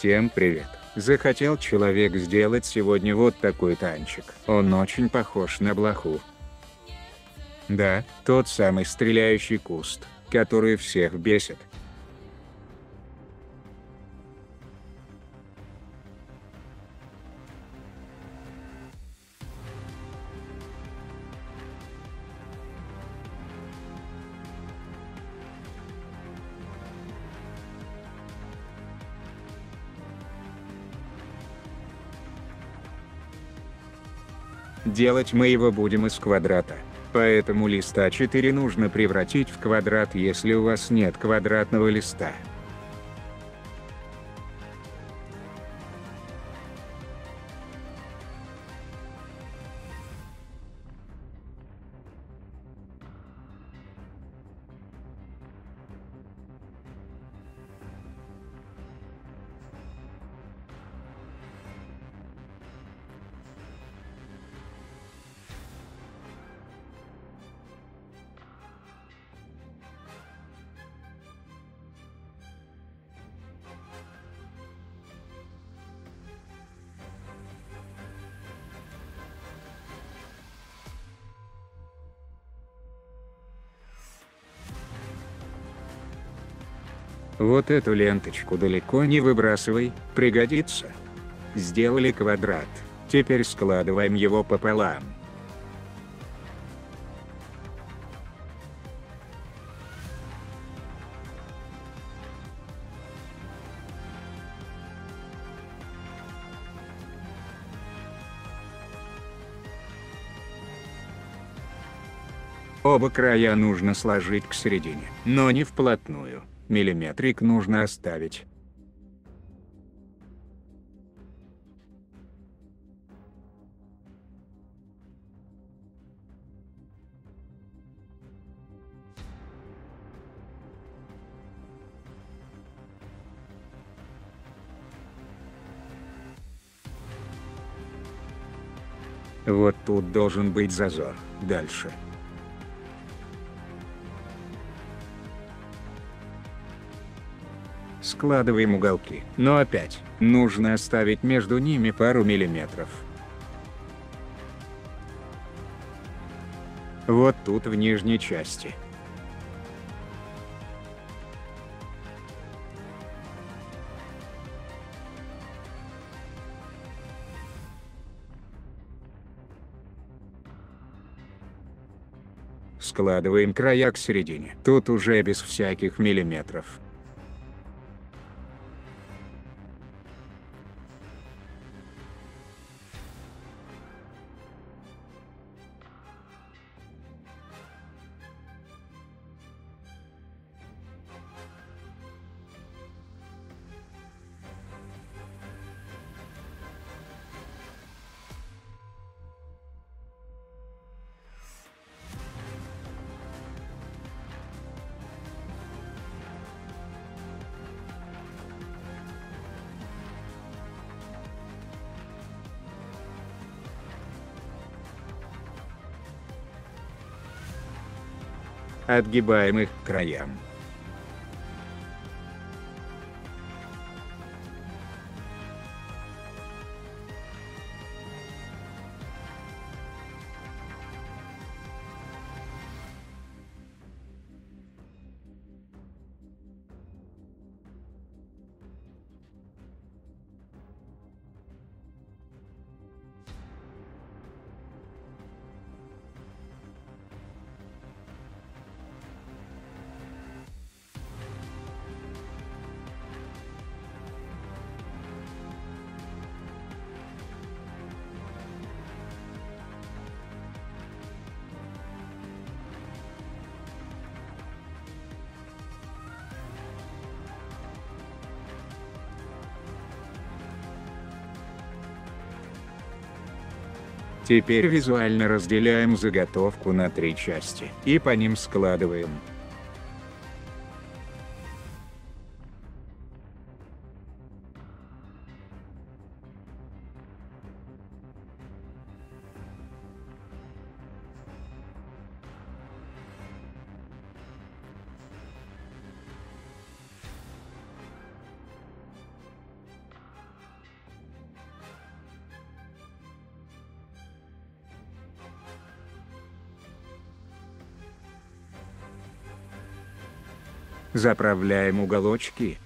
Всем привет! Захотел человек сделать сегодня вот такой танчик. Он очень похож на блоху. Да, тот самый стреляющий куст, который всех бесит. Делать мы его будем из квадрата. Поэтому листа 4 нужно превратить в квадрат, если у вас нет квадратного листа. Вот эту ленточку далеко не выбрасывай, пригодится. Сделали квадрат, теперь складываем его пополам. Оба края нужно сложить к середине, но не вплотную. Миллиметрик нужно оставить. Вот тут должен быть зазор. Дальше. Складываем уголки, но опять, нужно оставить между ними пару миллиметров. Вот тут в нижней части. Складываем края к середине, тут уже без всяких миллиметров. Отгибаем их к краям. Теперь визуально разделяем заготовку на 3 части и по ним складываем. Заправляем уголочки.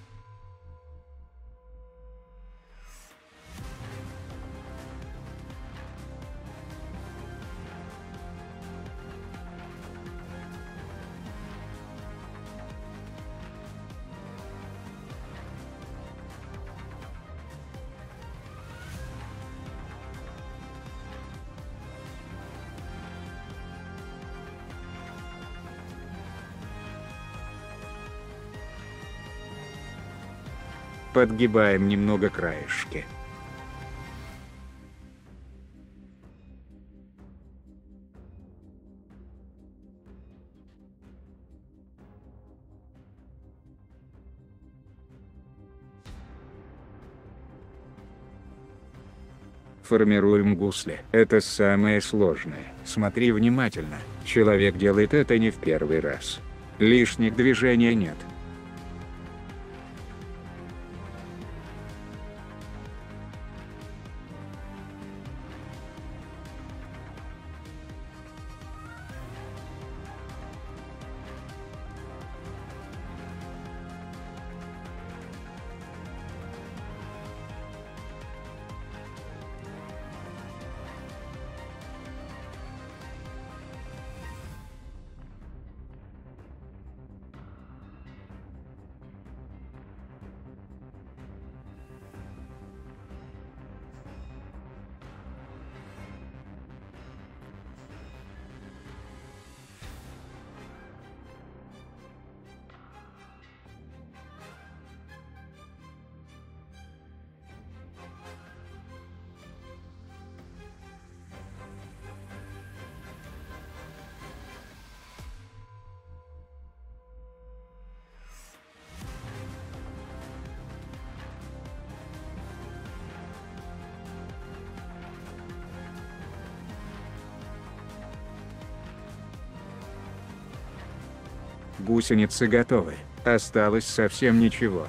Подгибаем немного краешки. Формируем гусли. Это самое сложное. Смотри внимательно. Человек делает это не в первый раз. Лишних движений нет. Гусеницы готовы. Осталось совсем ничего.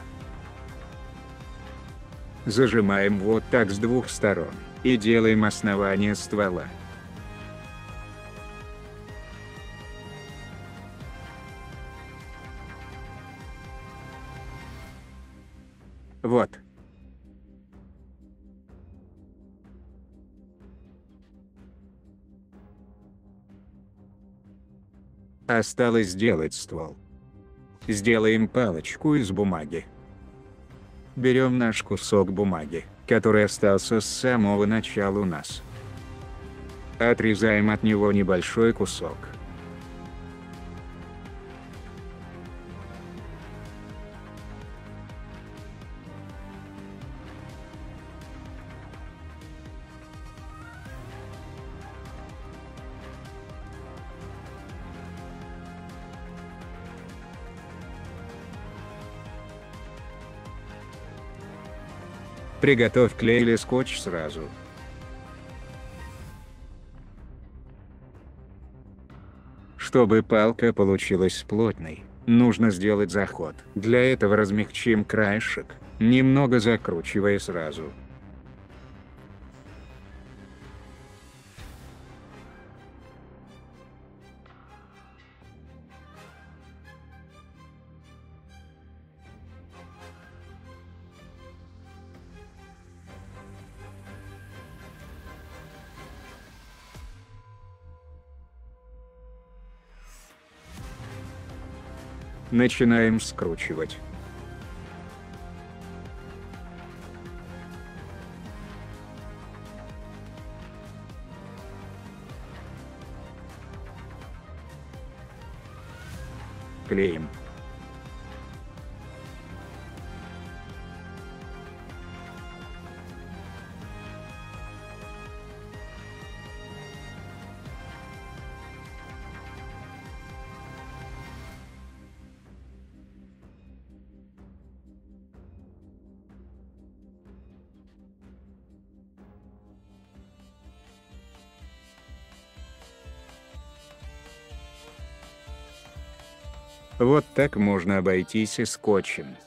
Зажимаем вот так с двух сторон и делаем основание ствола. Вот. Осталось сделать ствол. Сделаем палочку из бумаги. Берем наш кусок бумаги, который остался с самого начала у нас. Отрезаем от него небольшой кусок. Приготовь клей или скотч сразу. Чтобы палка получилась плотной, нужно сделать заход. Для этого размягчим краешек, немного закручивая сразу. Начинаем скручивать. Клеим. Вот так можно обойтись и скотчем.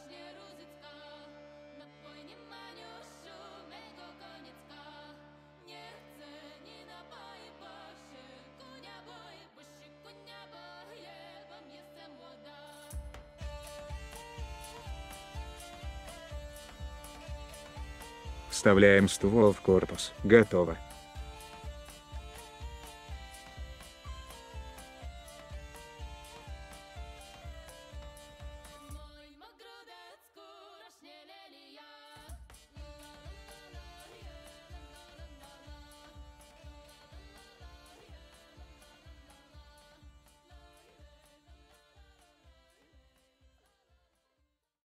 Вставляем ствол в корпус. Готово.